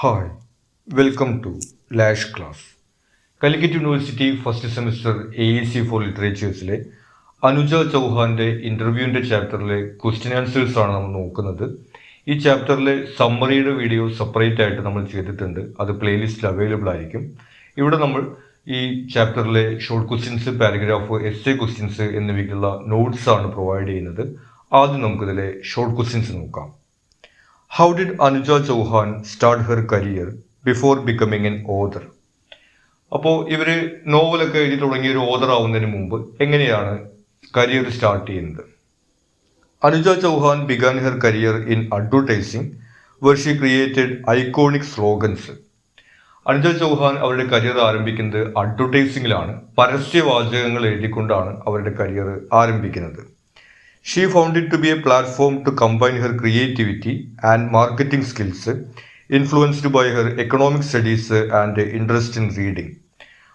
Hi, welcome to Lash Class. Calicut university first semester AEC for ലിറ്ററേച്ചേഴ്സിലെ അനുജ ചൗഹാന്റെ ഇന്റർവ്യൂവിന്റെ ചാപ്റ്ററിലെ ക്വസ്റ്റ്യൻ ആൻസേഴ്സ് ആണ് നമ്മൾ നോക്കുന്നത്. ഈ ചാപ്റ്ററിലെ സമ്മറിയുടെ വീഡിയോ സെപ്പറേറ്റ് ആയിട്ട് നമ്മൾ ചെയ്തിട്ടുണ്ട്. അത് പ്ലേലിസ്റ്റിൽ അവൈലബിൾ ആയിരിക്കും. ഇവിടെ നമ്മൾ ഈ ചാപ്റ്ററിലെ short questions, paragraph, essay questions എന്നിവയ്ക്കുള്ള നോട്ട്സ് ആണ് പ്രൊവൈഡ് ചെയ്യുന്നത്. ആദ്യം നമുക്കിതിലെ ഷോർട്ട് ക്വസ്റ്റ്യൻസ് നോക്കാം. How did Anuja Chauhan start her career before becoming an author? അപ്പോൾ ഇവർ നോവലൊക്കെ എഴുതി തുടങ്ങിയ ഒരു ഓതർ ആവുന്നതിന് മുമ്പ് എങ്ങനെയാണ് കരിയർ സ്റ്റാർട്ട് ചെയ്യുന്നത്? Anuja Chauhan began her career in advertising where she created iconic slogans. Anuja Chauhan അവരുടെ കരിയർ ആരംഭിക്കുന്നത് അഡ്വർടൈസിംഗിലാണ്. പരസ്യവാചകങ്ങൾ എഴുതിക്കൊണ്ടാണ് അവരുടെ കരിയർ ആരംഭിക്കുന്നത്. She found it to be a platform to combine her creativity and marketing skills, influenced by her economic studies and interest in reading.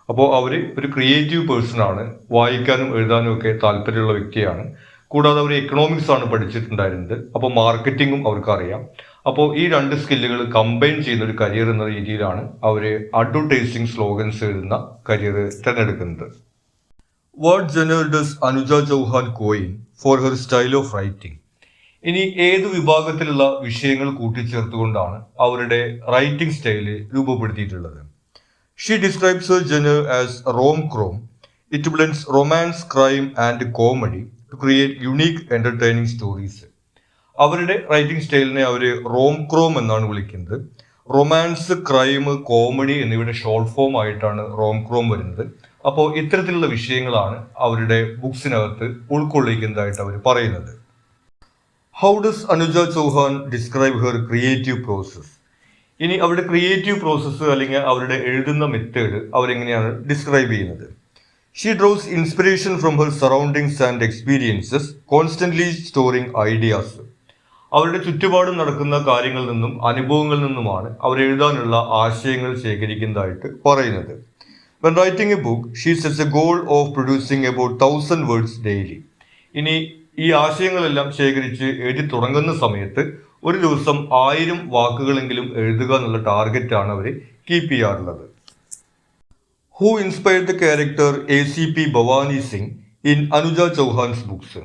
അപ്പോൾ അവർ ഒരു creative person ആണ്, വായിക്കാനും എഴുതാനും ഒക്കെ താല്പര്യമുള്ള വ്യക്തിയാണ്. കൂടാതെ അവർ എക്കണോമിക്സ് ആണ് പഠിച്ചിട്ടുണ്ടായിരുന്നത്. അപ്പോൾ മാർക്കറ്റിങ്ങും അവർക്ക് അറിയാം. അപ്പോൾ ഈ രണ്ട് സ്കില്ലുകൾ കമ്പൈൻ ചെയ്യുന്ന ഒരു കരിയർ എന്ന രീതിയിലാണ് അവർ അഡ്വർടൈസിങ് സ്ലോഗൻസ് എഴുതുന്ന കരിയർ തിരഞ്ഞെടുക്കുന്നത്. What genre does Anuja Chauhan coin for her style of writing? ഇനി ഏത് വിഭാഗത്തിലുള്ള വിഷയങ്ങൾ കൂട്ടിച്ചേർത്തുകൊണ്ടാണ് അവരുടെ റൈറ്റിംഗ് സ്റ്റൈല് രൂപപ്പെടുത്തിയിട്ടുള്ളത്? She describes her genre as rom com. It blends romance, crime and comedy to create unique entertaining stories. അവരുടെ റൈറ്റിംഗ് സ്റ്റൈലിനെ അവർ റോം ക്രോം എന്നാണ് വിളിക്കുന്നത്. റൊമാൻസ്, ക്രൈം, കോമഡി എന്നിവയുടെ ഷോർട്ട് ഫോം ആയിട്ടാണ് റോം ക്രോം വരുന്നത്. അപ്പോൾ ഇത്തരത്തിലുള്ള വിഷയങ്ങളാണ് അവരുടെ ബുക്സിനകത്ത് ഉൾക്കൊള്ളിക്കുന്നതായിട്ട് അവർ പറയുന്നത്. How does Anuja Chauhan describe her creative process? ഇനി അവരുടെ ക്രിയേറ്റീവ് പ്രോസസ്സ് അല്ലെങ്കിൽ അവരുടെ എഴുതുന്ന മെത്തേഡ് അവരെങ്ങനെയാണ് ഡിസ്ക്രൈബ് ചെയ്യുന്നത്? She draws inspiration from her surroundings and experiences, constantly storing ideas. അവരുടെ ചുറ്റുപാടും നടക്കുന്ന കാര്യങ്ങളിൽ നിന്നും അനുഭവങ്ങളിൽ നിന്നുമാണ് അവർ എഴുതാനുള്ള ആശയങ്ങൾ ശേഖരിക്കുന്നതായിട്ട് പറയുന്നത്. When writing a book, she sets a goal of producing about 1000 words daily. ഇനി ഈ ആശയങ്ങളെല്ലാം ശേഖരിച്ച് എഴുതി തുടങ്ങുന്ന സമയത്ത് ഒരു ദിവസം 1000 വാക്കുകളെങ്കിലും എഴുതുക എന്നുള്ള ടാർഗറ്റാണ് അവർ കീപ്പ് ചെയ്യാറുള്ളത്. Who inspired the character ACP Bhavani Singh in Anuja Chauhan's books?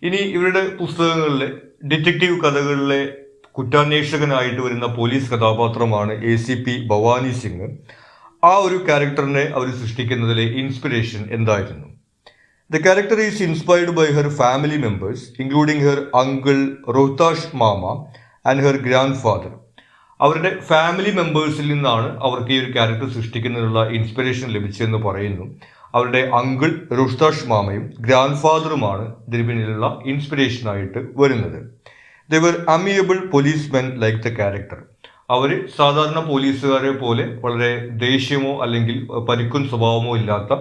ഇനി ഇവരുടെ പുസ്തകങ്ങളിലെ ഡിറ്റക്റ്റീവ് കഥകളിലെ കുറ്റാന്വേഷകനായിട്ട് വരുന്ന പോലീസ് കഥാപാത്രമാണ് ACP ഭവാനി സിംഗ്. ആ ഒരു ക്യാരക്ടറിനെ അവർ സൃഷ്ടിക്കുന്നതിലെ ഇൻസ്പിറേഷൻ എന്തായിരുന്നു? The character is inspired by her family members including her uncle Rohtash mama and her grandfather. അവരുടെ ഫാമിലി മെമ്പേഴ്സിൽ നിന്നാണ് അവർക്ക് ഈ ഒരു ക്യാരക്ടർ സൃഷ്ടിക്കുന്നതിനുള്ള ഇൻസ്പിറേഷൻ ലഭിച്ചതെന്ന് പറയുന്നു. അവരുടെ അങ്കിൾ റോഹ്താഷ് മാമയും ഗ്രാൻഡ് ഫാദറുമാണ് ഇതിന് പിന്നിലുള്ള ഇൻസ്പിറേഷനായിട്ട് വരുന്നത്. They were amiable policemen like the character. അവർ സാധാരണ പോലീസുകാരെ പോലെ വളരെ ദേഷ്യമോ അല്ലെങ്കിൽ പരിക്കും സ്വഭാവമോ ഇല്ലാത്ത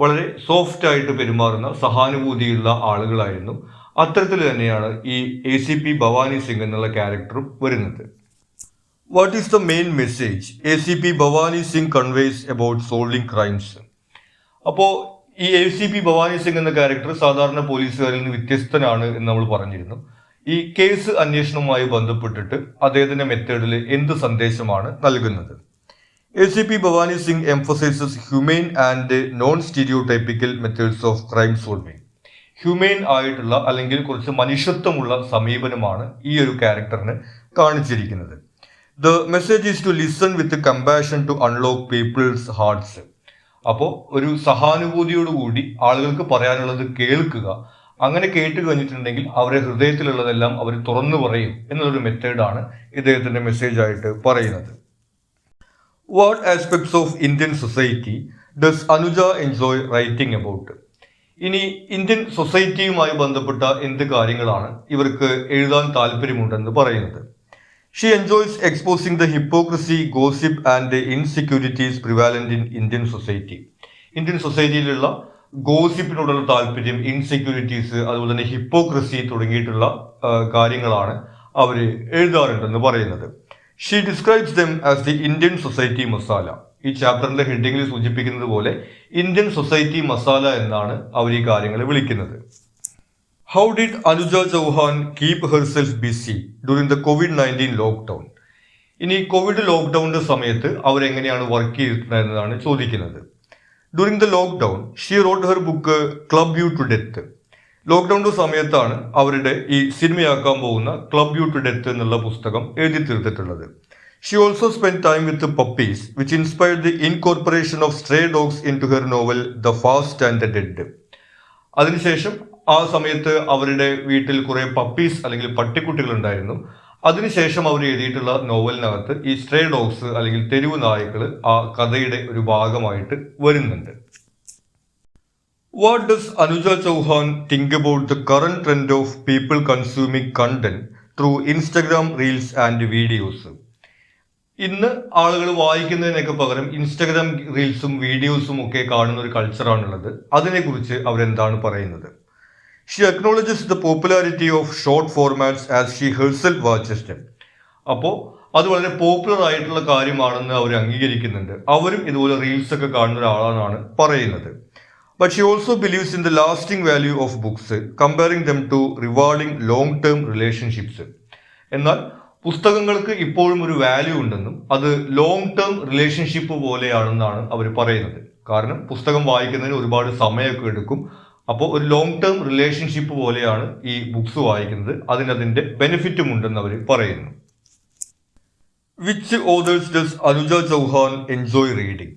വളരെ സോഫ്റ്റ് ആയിട്ട് പെരുമാറുന്ന സഹാനുഭൂതിയുള്ള ആളുകളായിരുന്നു. അത്തരത്തിൽ തന്നെയാണ് ഈ ACP ഭവാനി സിംഗ് എന്നുള്ള ക്യാരക്ടറും വരുന്നത്. What is the main message ACP Bhavani Singh conveys about solving crimes? അപ്പോൾ ഈ ACP ഭവാനി സിംഗ് എന്ന ക്യാരക്ടർ സാധാരണ പോലീസുകാരിൽ നിന്ന് വ്യത്യസ്തനാണ് എന്ന് നമ്മൾ പറഞ്ഞിരുന്നു. ഈ കേസ് അന്വേഷണവുമായി ബന്ധപ്പെട്ടിട്ട് അദ്ദേഹത്തിന്റെ മെത്തേഡിൽ എന്ത് സന്ദേശമാണ് നൽകുന്നത്? ACP Bhavani Singh emphasizes humane and non stereotypical methods of crime solving. Humane ആയിട്ടുള്ള അല്ലെങ്കിൽ കുറച്ച് മനുഷ്യത്വമുള്ള സമീപനമാണ് ഈ ഒരു ക്യാരക്ടറിന് കാണിച്ചിരിക്കുന്നത്. The message is to listen with compassion to unlock people's hearts. അപ്പോൾ ഒരു സഹാനുഭൂതിയോടുകൂടി ആളുകൾക്ക് പറയാനുള്ളത് കേൾക്കുക. അങ്ങനെ കേട്ട് കഴിഞ്ഞിട്ടുണ്ടെങ്കിൽ അവരുടെ ഹൃദയത്തിലുള്ളതെല്ലാം അവർ തുറന്നു പറയും എന്നുള്ളൊരു മെത്തേഡാണ് ഇദ്ദേഹത്തിന്റെ മെസ്സേജ് ആയിട്ട് പറയുന്നത്. What aspects of Indian society does Anuja enjoy writing about? ഇനി ഇന്ത്യൻ സൊസൈറ്റിയുമായി ബന്ധപ്പെട്ട എന്ത് കാര്യങ്ങളാണ് ഇവർക്ക് എഴുതാൻ താല്പര്യമുണ്ടെന്ന് പറയുന്നത്? She enjoys exposing the hypocrisy, gossip and insecurities prevalent in Indian society. Indian സൊസൈറ്റിയിലുള്ള ഗോസിപ്പിനോടുള്ള താല്പര്യം, ഇൻസെക്യൂരിറ്റീസ്, അതുപോലെ തന്നെ ഹിപ്പോക്രസി തുടങ്ങിയിട്ടുള്ള കാര്യങ്ങളാണ് അവർ എഴുതാറുണ്ടെന്ന് പറയുന്നത്. She describes them as the Indian society masala. ഈ ചാപ്റ്ററിന്റെ ഹെഡിങ്ങിൽ സൂചിപ്പിക്കുന്നത് പോലെ ഇന്ത്യൻ സൊസൈറ്റി മസാല എന്നാണ് അവർ ഈ കാര്യങ്ങളെ വിളിക്കുന്നത്. How did Anuja Chauhan keep herself busy during the COVID-19 lockdown? ഇനി കോവിഡ് ലോക്ക്ഡൌണിന്റെ സമയത്ത് അവരെങ്ങനെയാണ് വർക്ക് ചെയ്തിട്ടുണ്ടായിരുന്നതാണ് ചോദിക്കുന്നത്. During the lockdown she wrote her book club you to death. ലോക്ക്ഡൌണിന്റെ സമയത്താണ് അവരുടെ ഈ സിനിമയാക്കാൻ പോകുന്ന ക്ലബ് യു ടു ഡെത്ത് എന്നുള്ള പുസ്തകം എഴുതി തീർത്തിട്ടുള്ളത്. She also spend time with puppies which inspired the incorporation of stray dogs in to her novel the fast and the dead. അതിനുശേഷം ആ സമയത്ത് അവരുടെ വീട്ടിൽ കുറെ പപ്പീസ് അല്ലെങ്കിൽ പട്ടിക്കുട്ടികൾ ഉണ്ടായിരുന്നു. അതിനുശേഷം അവർ എഴുതിയിട്ടുള്ള നോവലിനകത്ത് ഈ സ്ട്രേ ഡോഗ്സ് അല്ലെങ്കിൽ തെരുവ് നായ്ക്കൾ ആ കഥയുടെ ഒരു ഭാഗമായിട്ട് വരുന്നുണ്ട്. What does Anuja Chauhan think about the current trend of people consuming content through Instagram Reels and videos? ഇന്ന് ആളുകൾ വായിക്കുന്നതിനൊക്കെ പകരം ഇൻസ്റ്റഗ്രാം റീൽസും വീഡിയോസും ഒക്കെ കാണുന്ന ഒരു കൾച്ചറാണുള്ളത്. അതിനെക്കുറിച്ച് അവരെന്താണ് പറയുന്നത്? She acknowledges the popularity of short formats as she herself watches dum. അപ്പോൾ അത് വളരെ പോപ്പുലർ ആയിട്ടുള്ള കാര്യമാണെന്ന് അവർ അംഗീകരിക്കുന്നുണ്ട്. അവരും ഇതുപോലെ റീൽസ് ഒക്കെ കാണുന്ന ഒരാളാണെന്നാണ് പറയുന്നത്. But she also believes in the lasting value of books, comparing them to rewarding long-term relationships. എന്നാൽ പുസ്തകങ്ങൾക്ക് ഇപ്പോഴും ഒരു വാല്യൂ ഉണ്ടെന്നും അത് ലോങ് ടേം റിലേഷൻഷിപ്പ് പോലെയാണെന്നാണ് അവർ പറയുന്നത്. കാരണം പുസ്തകം വായിക്കുന്നതിന് ഒരുപാട് സമയമൊക്കെ എടുക്കും. അപ്പോൾ ഒരു ലോങ് ടേം റിലേഷൻഷിപ്പ് പോലെയാണ് ഈ ബുക്സ് വായിക്കുന്നത്. അതിൻ്റെ ബെനിഫിറ്റും ഉണ്ടെന്ന് അവർ പറയുന്നു. Which authors does Anuja Chauhan enjoy reading?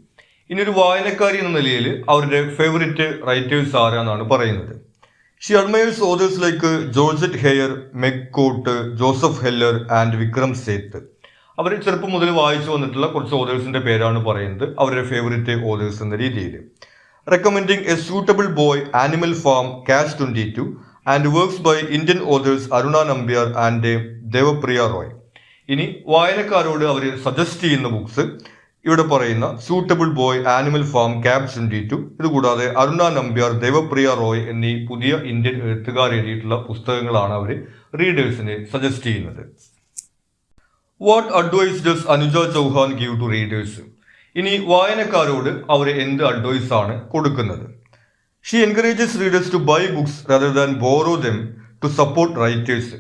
ഇനി ഒരു വായനക്കാരി എന്ന നിലയിൽ അവരുടെ ഫേവറിറ്റ് റൈറ്റേഴ്സ് ആരാന്നാണ് പറയുന്നത്. She admires authors like Georgette Heyer, Meg Cabot, Joseph Heller and Vikram Seth. അവർ ചെറുപ്പം മുതൽ വായിച്ചു വന്നിട്ടുള്ള കുറച്ച് ഓതേഴ്സിന്റെ പേരാണ് പറയുന്നത് അവരുടെ ഫേവറിറ്റ് ഓതേഴ്സ് എന്ന രീതിയിൽ. Recommending a suitable boy, animal farm, catch 22 and works by Indian authors Aruna Nambiar and Devapriya Roy. ഇനി വായനക്കാരോട് അവർ സജസ്റ്റ് ചെയ്യുന്ന ബുക്സ് ഇവിടെ പറയുന്ന suitable boy, animal farm, catch 22, ഇതുകൂടാതെ അരുണ നമ്പ്യാർ, ദേവപ്രിയ റോയ് എന്നീ പുതിയ ഇന്ത്യൻ എഴുത്തുകാർ എഴുതിയിട്ടുള്ള പുസ്തകങ്ങളാണ് അവർ റീഡേഴ്സിന് സജസ്റ്റ് ചെയ്യുന്നത്. What advice does Anuja Chauhan give to readers? ഇനി വായനക്കാരോട് അവർ എന്ത് അഡ്വൈസ് ആണ് കൊടുക്കുന്നത്? She encourages readers to buy books rather than borrow them to support writers.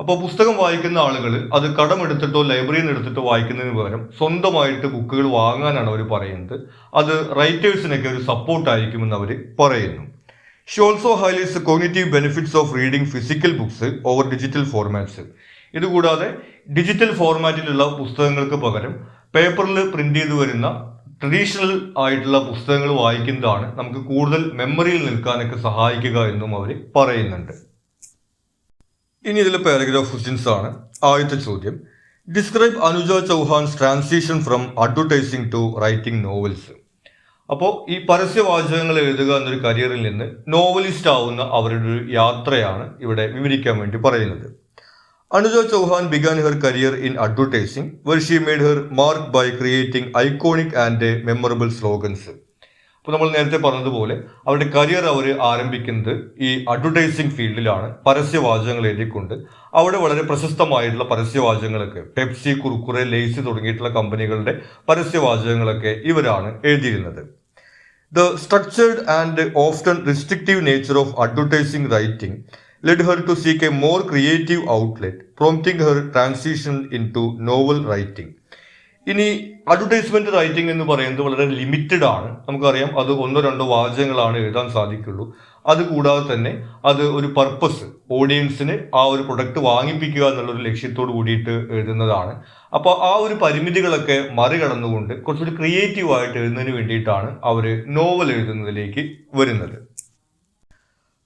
അപ്പോൾ പുസ്തകം വായിക്കുന്ന ആളുകൾ അത് കടമെടുത്തിട്ടോ ലൈബ്രറിയിൽ നിന്ന് എടുത്തിട്ടോ വായിക്കുന്നതിന് പകരം സ്വന്തമായിട്ട് ബുക്കുകൾ വാങ്ങാനാണ് അവർ പറയുന്നത്. അത് റൈറ്റേഴ്സിനൊക്കെ ഒരു സപ്പോർട്ടായിരിക്കുമെന്ന് അവർ പറയുന്നു. Xi also highlights cognitive benefits of reading physical books over digital formats. ഇതുകൂടാതെ ഡിജിറ്റൽ ഫോർമാറ്റിലുള്ള പുസ്തകങ്ങൾക്ക് പകരം പേപ്പറിൽ പ്രിന്റ് ചെയ്ത് വരുന്ന ട്രഡീഷണൽ ആയിട്ടുള്ള പുസ്തകങ്ങൾ വായിക്കുന്നതാണ് നമുക്ക് കൂടുതൽ മെമ്മറിയിൽ നിൽക്കാനൊക്കെ സഹായിക്കുക എന്നും അവർ പറയുന്നുണ്ട്. ഇനി ഇതിലെ പാരഗ്രാഫ് ക്വസ്റ്റ്യൻസ് ആണ്. ആദ്യത്തെ ചോദ്യം, describe Anuja Chauhan's transition from advertising to writing novels. അപ്പോൾ ഈ പരസ്യവാചകങ്ങൾ എഴുതുക എന്നൊരു കരിയറിൽ നിന്ന് നോവലിസ്റ്റ് ആവുന്ന അവരുടെ ഒരു യാത്രയാണ് ഇവിടെ വിവരിക്കാൻ വേണ്ടി പറയുന്നത്. Anuja Chauhan began her career in advertising, where she made her mark by creating iconic and memorable slogans. അപ്പോൾ നമ്മൾ നേരത്തെ പറഞ്ഞതുപോലെ അവരുടെ കരിയർ അവർ ആരംഭിക്കുന്നത് ഈ അഡ്വർടൈസിംഗ് ഫീൽഡിലാണ്. പരസ്യവാചകങ്ങൾ എഴുതിക്കൊണ്ട് അവിടെ വളരെ പ്രശസ്തമായിട്ടുള്ള പരസ്യവാചകങ്ങളൊക്കെ പെപ്സി, കുർക്കുറെ, ലേസ് തുടങ്ങിയിട്ടുള്ള കമ്പനികളുടെ പരസ്യവാചകങ്ങളൊക്കെ ഇവരാണ് എഴുതിയിരുന്നത്. The structured and often restrictive nature of advertising writing led her to seek a more creative outlet, prompting her transition into novel writing. ഇനി അഡ്വർടൈസ്മെന്റ് റൈറ്റിംഗ് എന്ന് പറയുന്നത് വളരെ ലിമിറ്റഡ് ആണ്. നമുക്കറിയാം അത് 1-2 വാചകങ്ങളാണ് എഴുതാൻ സാധിക്കുള്ളൂ. അതുകൂടാതെ തന്നെ അത് ഒരു പർപ്പസ്, ഓഡിയൻസിന് ആ ഒരു പ്രൊഡക്റ്റ് വാങ്ങിപ്പിക്കുക എന്നുള്ളൊരു ലക്ഷ്യത്തോട് കൂടിയിട്ട് എഴുതുന്നതാണ്. അപ്പോൾ ആ ഒരു പരിമിതികളൊക്കെ മറികടന്നുകൊണ്ട് കുറച്ചുകൂടി ക്രിയേറ്റീവ് ആയിട്ട് എഴുതുന്നതിന് വേണ്ടിയിട്ടാണ് അവർ നോവൽ എഴുതുന്നതിലേക്ക് വരുന്നത്.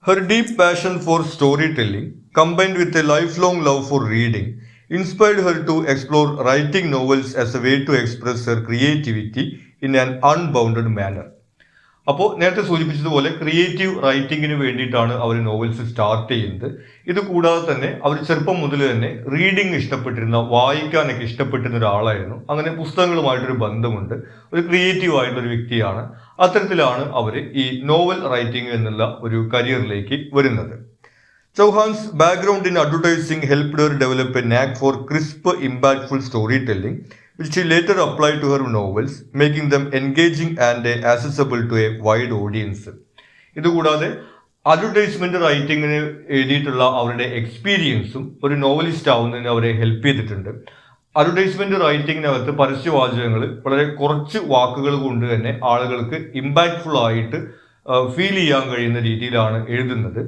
Her deep passion for storytelling, combined with a lifelong love for reading, inspired her to explore writing novels as a way to express her creativity in an unbounded manner. അപ്പോൾ നേരത്തെ സൂചിപ്പിച്ചതുപോലെ creative റൈറ്റിങ്ങിന് വേണ്ടിയിട്ടാണ് അവർ novels start ചെയ്യുന്നത്. ഇത് കൂടാതെ തന്നെ അവർ ചെറുപ്പം മുതൽ തന്നെ റീഡിങ് ഇഷ്ടപ്പെട്ടിരുന്ന, വായിക്കാനൊക്കെ ഇഷ്ടപ്പെട്ടിരുന്ന ഒരാളായിരുന്നു. അങ്ങനെ പുസ്തകങ്ങളുമായിട്ടൊരു ബന്ധമുണ്ട്. ഒരു ക്രിയേറ്റീവ് ആയിട്ടൊരു വ്യക്തിയാണ്. അത്തരത്തിലാണ് അവർ ഈ നോവൽ റൈറ്റിംഗ് എന്നുള്ള ഒരു കരിയറിലേക്ക് വരുന്നത്. Chauhan's background in advertising helped her develop a knack for crisp, impactful storytelling, which she later applied to her novels, making them engaging and accessible to a wide audience. ഇതുകൂടാതെ advertisement റൈറ്റിങ്ങിന് എഴുതിയിട്ടുള്ള അവരുടെ എക്സ്പീരിയൻസും ഒരു novelist ആവുന്നതിന് അവരെ help ചെയ്തിട്ടുണ്ട്. Advertisement റൈറ്റിങ്ങിനകത്ത് പരസ്യവാചകങ്ങൾ വളരെ കുറച്ച് വാക്കുകൾ കൊണ്ട് തന്നെ ആളുകൾക്ക് ഇമ്പാക്ട്ഫുൾ ആയിട്ട് ഫീൽ ചെയ്യാൻ കഴിയുന്ന രീതിയിലാണ് എഴുതുന്നത്.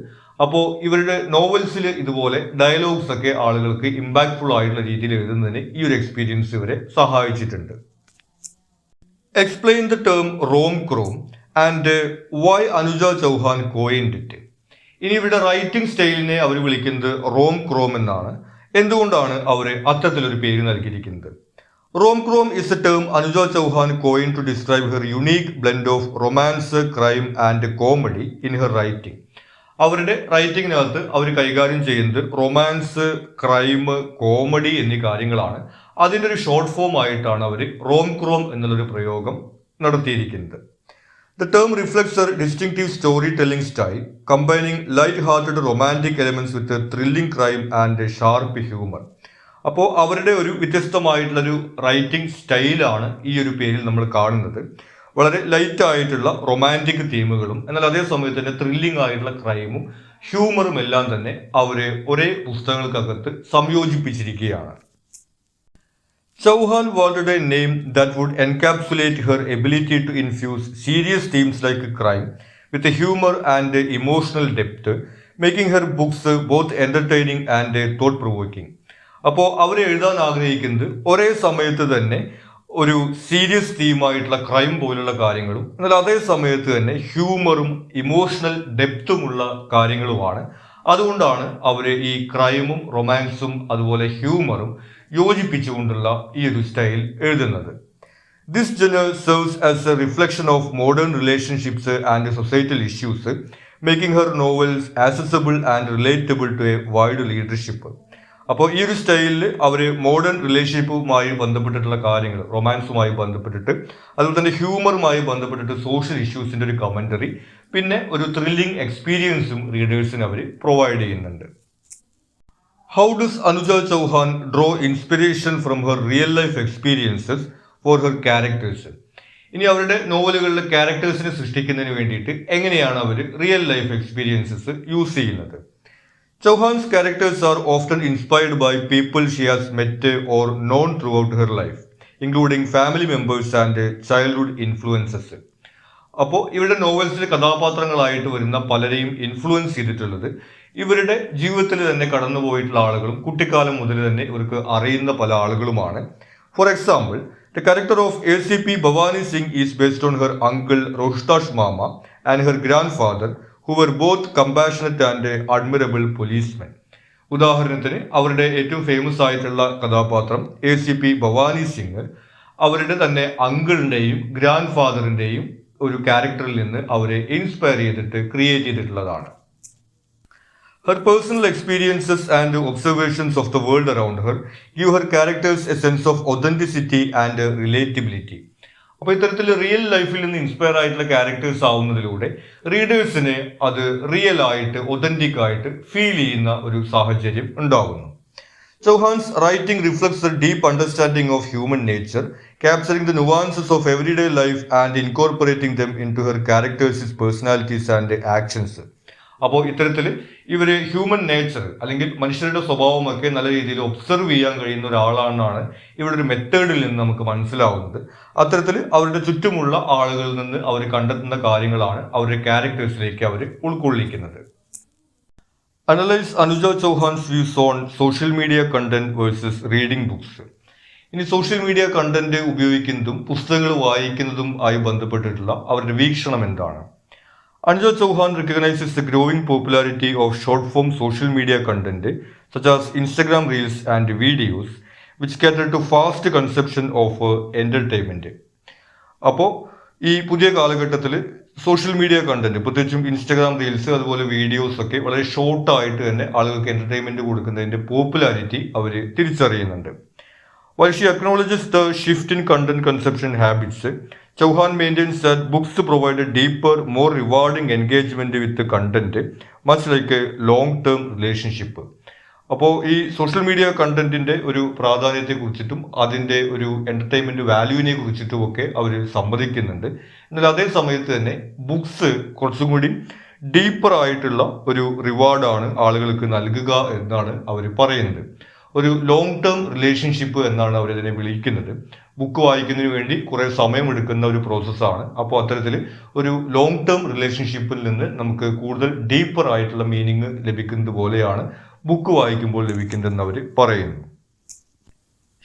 അപ്പോൾ ഇവരുടെ നോവൽസിൽ ഇതുപോലെ ഡയലോഗ്സ് ഒക്കെ ആളുകൾക്ക് ഇമ്പാക്ട്ഫുൾ ആയിട്ടുള്ള രീതിയിൽ എഴുതുന്നതിന് ഈ ഒരു എക്സ്പീരിയൻസ് ഇവരെ സഹായിച്ചിട്ടുണ്ട്. Explain the term rom com and why Anuja Chauhan coined it. ഇനി ഇവിടെ റൈറ്റിംഗ് സ്റ്റൈലിനെ അവർ വിളിക്കുന്നത് റോം ക്രോം എന്നാണ്. എന്തുകൊണ്ടാണ് അവർ അത്തരത്തിലൊരു പേര് നൽകിയിരിക്കുന്നത്? Rom com is a term Anuja Chauhan coin to describe her unique blend of romance, crime and comedy in her writing. അവരുടെ റൈറ്റിങ്ങിനകത്ത് അവർ കൈകാര്യം ചെയ്യുന്നത് റൊമാൻസ്, ക്രൈം, കോമഡി എന്നീ കാര്യങ്ങളാണ്. അതിൻ്റെ ഒരു ഷോർട്ട് ഫോം ആയിട്ടാണ് അവർ റോം ക്രോം എന്നുള്ളൊരു പ്രയോഗം നടത്തിയിരിക്കുന്നത്. The term reflects her distinctive storytelling style, combining light-hearted romantic elements with a thrilling crime and a sharp humor. അപ്പോൾ അവരുടെ ഒരു വ്യത്യസ്തമായിട്ടുള്ളൊരു റൈറ്റിംഗ് സ്റ്റൈലാണ് ഈ ഒരു പേരിൽ നമ്മൾ കാണുന്നത്. വളരെ ലൈറ്റ് ആയിട്ടുള്ള റൊമാൻറ്റിക് തീമുകളും എന്നാൽ അതേ സമയത്ത് തന്നെ ത്രില്ലിംഗ് ആയിട്ടുള്ള ക്രൈമും ഹ്യൂമറും എല്ലാം തന്നെ അവരെ ഒരേ പുസ്തകങ്ങൾക്കകത്ത് സംയോജിപ്പിച്ചിരിക്കുകയാണ്. Chauhan wanted a name that would encapsulate her ability to infuse serious themes like crime with a humor and emotional depth, making her books both entertaining and thought-provoking. അപ്പോൾ അവർ എഴുതാൻ ആഗ്രഹിക്കുന്നത് ഒരേ സമയത്ത് തന്നെ ഒരു സീരിയസ് തീമായിട്ടുള്ള ക്രൈം പോലുള്ള കാര്യങ്ങളും എന്നാൽ അതേ സമയത്ത് തന്നെ ഹ്യൂമറും ഇമോഷണൽ ഡെപ്തുമുള്ള കാര്യങ്ങളുമാണ്. അതുകൊണ്ടാണ് അവർ ഈ ക്രൈമും റൊമാൻസും അതുപോലെ ഹ്യൂമറും യോജിപ്പിച്ചുകൊണ്ടുള്ള ഈ ഒരു സ്റ്റൈൽ എഴുതുന്നത്. This genre serves as a reflection of modern relationships and societal issues, making her novels accessible and relatable to a wide leadership. അപ്പോൾ ഈ ഒരു സ്റ്റൈലിൽ അവർ മോഡേൺ റിലേഷൻഷിപ്പുമായി ബന്ധപ്പെട്ടിട്ടുള്ള കാര്യങ്ങൾ, റൊമാൻസുമായി ബന്ധപ്പെട്ടിട്ട് അതുപോലെ തന്നെ ഹ്യൂമറുമായി ബന്ധപ്പെട്ടിട്ട് സോഷ്യൽ ഇഷ്യൂസിൻ്റെ ഒരു കമൻ്ററി, പിന്നെ ഒരു ത്രില്ലിംഗ് എക്സ്പീരിയൻസും റീഡേഴ്സിന് അവർ പ്രൊവൈഡ് ചെയ്യുന്നുണ്ട്. How does Anuja Chauhan draw inspiration from her real life experiences for her characters? ഇനി അവരുടെ നോവലുകളിലെ ക്യാരക്ടേഴ്സിനെ സൃഷ്ടിക്കുന്നതിന് വേണ്ടിയിട്ട് എങ്ങനെയാണ് അവർ റിയൽ ലൈഫ് എക്സ്പീരിയൻസസ് യൂസ് ചെയ്യുന്നത്? Chauhan's characters are often inspired by people she has met or known throughout her life, including family members and childhood influences. അപ്പോൾ ഇവരുടെ നോവൽസിലെ കഥാപാത്രങ്ങളായിട്ട് വരുന്ന പലരെയും ഇൻഫ്ലുവൻസ് ചെയ്തിട്ടുള്ളത് ഇവരുടെ ജീവിതത്തിൽ തന്നെ കടന്നുപോയിട്ടുള്ള ആളുകളും കുട്ടിക്കാലം മുതൽ തന്നെ ഇവർക്ക് അറിയുന്ന പല ആളുകളുമാണ്. For example, the character of ACP Bhavani Singh is based on her uncle Rohtash mama and her grandfather, who were both compassionate and admirable policemen. ഉദാഹരണത്തിന് അവരുടെ ഏറ്റവും ഫേമസ് ആയിട്ടുള്ള കഥാപാത്രം ACP ഭവാനി സിംഗ് അവരുടെ തന്നെ അങ്കിളിൻ്റെയും ഗ്രാൻഡ് ഫാദറിൻ്റെയും ഒരു ക്യാരക്ടറിൽ നിന്ന് അവരെ ഇൻസ്പയർ ചെയ്തിട്ട് ക്രിയേറ്റ് ചെയ്തിട്ടുള്ളതാണ്. Her personal experiences and observations of the world around her give her characters a sense of authenticity and relatability. അപ്പോൾ ഇത്തരത്തിൽ റിയൽ ലൈഫിൽ നിന്ന് ഇൻസ്പയർ ആയിട്ടുള്ള ക്യാരക്ടേഴ്സ് ആവുന്നതിലൂടെ റീഡേഴ്സിന് അത് റിയൽ ആയിട്ട് ഒതന്റിക് ആയിട്ട് ഫീൽ ചെയ്യുന്ന ഒരു സാഹചര്യം ഉണ്ടാകുന്നു. Chauhan's writing reflects a deep understanding of human nature, capturing the nuances of everyday life and incorporating them into her characters' personalities and actions. അപ്പോൾ ഇത്തരത്തിൽ ഇവർ ഹ്യൂമൻ നേച്ചർ അല്ലെങ്കിൽ മനുഷ്യരുടെ സ്വഭാവമൊക്കെ നല്ല രീതിയിൽ ഒബ്സർവ് ചെയ്യാൻ കഴിയുന്ന ഒരാളാണെന്നാണ് ഇവരുടെ ഒരു മെത്തേഡിൽ നിന്ന് നമുക്ക് മനസ്സിലാവുന്നത്. അത്തരത്തിൽ അവരുടെ ചുറ്റുമുള്ള ആളുകളിൽ നിന്ന് അവർ കണ്ടെത്തുന്ന കാര്യങ്ങളാണ് അവരുടെ ക്യാരക്ടേഴ്സിലേക്ക് അവർ ഉൾക്കൊള്ളിക്കുന്നത്. Analyse Anuja Chauhan's views on social media content versus reading books. ഇനി സോഷ്യൽ മീഡിയ കണ്ടന്റ് ഉപയോഗിക്കുന്നതും പുസ്തകങ്ങൾ വായിക്കുന്നതും ആയി ബന്ധപ്പെട്ടിട്ടുള്ള അവരുടെ വീക്ഷണം എന്താണ്? Anuja Chauhan recognizes the growing popularity of short-form social media content such as Instagram Reels and videos which cater to fast consumption of entertainment. അപ്പോൾ ഈ പുതിയ കാലഘട്ടത്തിൽ സോഷ്യൽ മീഡിയ കണ്ടന്റ്, പ്രത്യേകിച്ചും ഇൻസ്റ്റഗ്രാം റീൽസ് അതുപോലെ വീഡിയോസ് ഒക്കെ വളരെ ഷോർട്ടായിട്ട് തന്നെ ആളുകൾക്ക് എൻ്റർടൈൻമെൻറ്റ് കൊടുക്കുന്നതിൻ്റെ പോപ്പുലാരിറ്റി അവർ തിരിച്ചറിയുന്നുണ്ട്. While she acknowledges the shift in content consumption habits, Chauhan maintains that books provide a deeper, more rewarding engagement with the content, much like a long-term relationship. അപ്പോൾ ഈ സോഷ്യൽ മീഡിയ കണ്ടന്റിൻ്റെ ഒരു പ്രാധാന്യത്തെക്കുറിച്ചിട്ടും അതിൻ്റെ ഒരു entertainment വാല്യൂവിനെ കുറിച്ചിട്ടും ഒക്കെ അവർ സമ്മതിക്കുന്നുണ്ട്. എന്നാൽ അതേ സമയത്ത് തന്നെ ബുക്സ് കുറച്ചും കൂടി ഡീപ്പർ ആയിട്ടുള്ള ഒരു റിവാർഡാണ് ആളുകൾക്ക് നൽകുക എന്നാണ് അവർ പറയുന്നത്. ഒരു ലോങ് ടേം റിലേഷൻഷിപ്പ് എന്നാണ് അവരിതിനെ വിളിക്കുന്നത്. ബുക്ക് വായിക്കുന്നതിന് വേണ്ടി കുറേ സമയമെടുക്കുന്ന ഒരു പ്രോസസ്സാണ്. അപ്പോൾ അത്തരത്തിൽ ഒരു ലോങ് ടേം റിലേഷൻഷിപ്പിൽ നിന്ന് നമുക്ക് കൂടുതൽ ഡീപ്പർ ആയിട്ടുള്ള മീനിങ് ലഭിക്കുന്നത് പോലെയാണ് ബുക്ക് വായിക്കുമ്പോൾ ലഭിക്കുന്നതെന്ന് അവർ പറയുന്നു.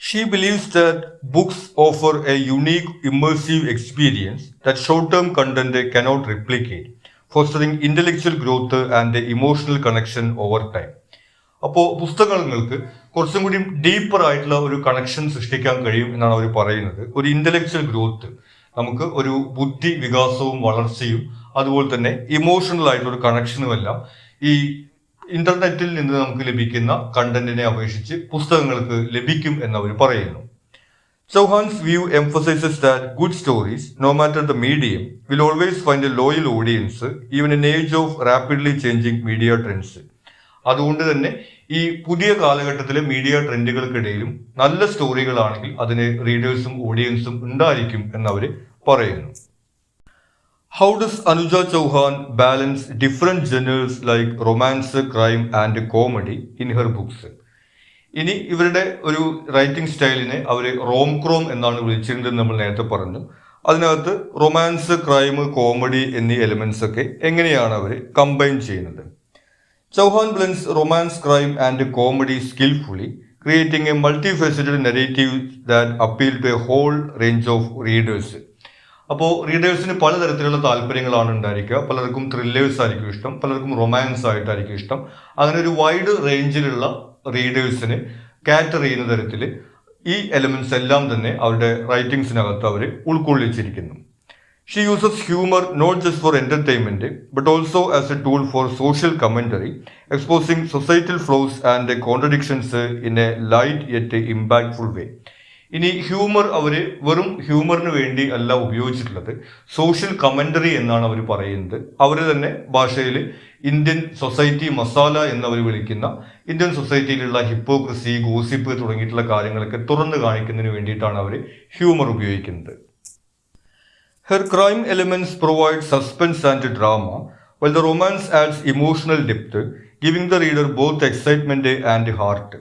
She believes that books offer a unique immersive experience that short-term content cannot replicate, fostering intellectual growth and emotional connection over time. അപ്പോൾ പുസ്തകങ്ങൾക്ക് കുറച്ചും കൂടി ഡീപ്പർ ആയിട്ടുള്ള ഒരു കണക്ഷൻ സൃഷ്ടിക്കാൻ കഴിയും എന്നാണ് അവർ പറയുന്നത്. ഒരു ഇന്റലക്ച്വൽ ഗ്രോത്ത്, നമുക്ക് ഒരു ബുദ്ധി വികാസവും വളർച്ചയും അതുപോലെ തന്നെ ഇമോഷണൽ ആയിട്ടുള്ള ഒരു കണക്ഷനുമെല്ലാം ഈ ഇന്റർനെറ്റിൽ നിന്ന് നമുക്ക് ലഭിക്കുന്ന കണ്ടന്റിനെ അപേക്ഷിച്ച് പുസ്തകങ്ങൾക്ക് ലഭിക്കും എന്ന് അവർ പറയുന്നു. Chauhan's view emphasizes that good stories, no matter the medium, will always find a loyal audience even in an age of rapidly changing media trends. അതുകൊണ്ട് തന്നെ ഈ പുതിയ കാലഘട്ടത്തിലെ മീഡിയ ട്രെൻഡുകൾക്കിടയിലും നല്ല സ്റ്റോറികളാണെങ്കിൽ അതിന് റീഡേഴ്സും ഓഡിയൻസും ഉണ്ടായിരിക്കും എന്നവർ പറയുന്നു. How does Anuja Chauhan balance different genres like romance, crime and comedy in her books? ഇനി ഇവരുടെ ഒരു റൈറ്റിംഗ് സ്റ്റൈലിനെ അവർ റോംക്രോം എന്നാണ് വിളിച്ചിരുന്നത് നമ്മൾ നേരത്തെ പറഞ്ഞു. അതിനകത്ത് റൊമാൻസ്, ക്രൈം, കോമഡി എന്നീ എലിമെന്റ്സ് ഒക്കെ എങ്ങനെയാണ് അവർ കമ്പൈൻ ചെയ്യുന്നത്? Chauhan blends romance, crime and comedy skillfully, creating a multifaceted narrative that appeal to a whole range of readers. അപ്പോൾ റീഡേഴ്സിന് പലതരത്തിലുള്ള താല്പര്യങ്ങളാണ് ഉണ്ടായിരിക്കുക. പലർക്കും ത്രില്ലേഴ്സ് ആയിരിക്കും ഇഷ്ടം, പലർക്കും റൊമാൻസ് ആയിട്ടായിരിക്കും ഇഷ്ടം. അങ്ങനെ ഒരു വൈഡ് റേഞ്ചിലുള്ള റീഡേഴ്സിന് കാറ്റർ ചെയ്യുന്ന തരത്തിൽ ഈ എലിമെന്റ്സ് എല്ലാം തന്നെ അവരുടെ റൈറ്റിംഗ്സിനകത്ത് അവർ ഉൾക്കൊള്ളിച്ചിരിക്കുന്നു. She uses humor not just for entertainment but also as a tool for social commentary, exposing societal flaws and contradictions in a light yet impactful way. ഇനി ഹ്യൂമർ അവർ വെറും ഹ്യൂമറിന് വേണ്ടി അല്ല ഉപയോഗിച്ചിട്ടുള്ളത്, സോഷ്യൽ കമന്ററി എന്നാണ് അവർ പറയുന്നത്. അവർ തന്നെ ഭാഷയിൽ ഇന്ത്യൻ സൊസൈറ്റി മസാല എന്നവർ വിളിക്കുന്ന ഇന്ത്യൻ സൊസൈറ്റിയിലുള്ള ഹിപ്പോക്രസി, ഗോസിപ്പ് തുടങ്ങിയിട്ടുള്ള കാര്യങ്ങളൊക്കെ തുറന്നു കാണിക്കുന്നതിന് വേണ്ടിയിട്ടാണ് അവർ ഹ്യൂമർ ഉപയോഗിക്കുന്നത്. Her crime elements provide suspense and drama, while the romance adds emotional depth, giving the reader both excitement and heart.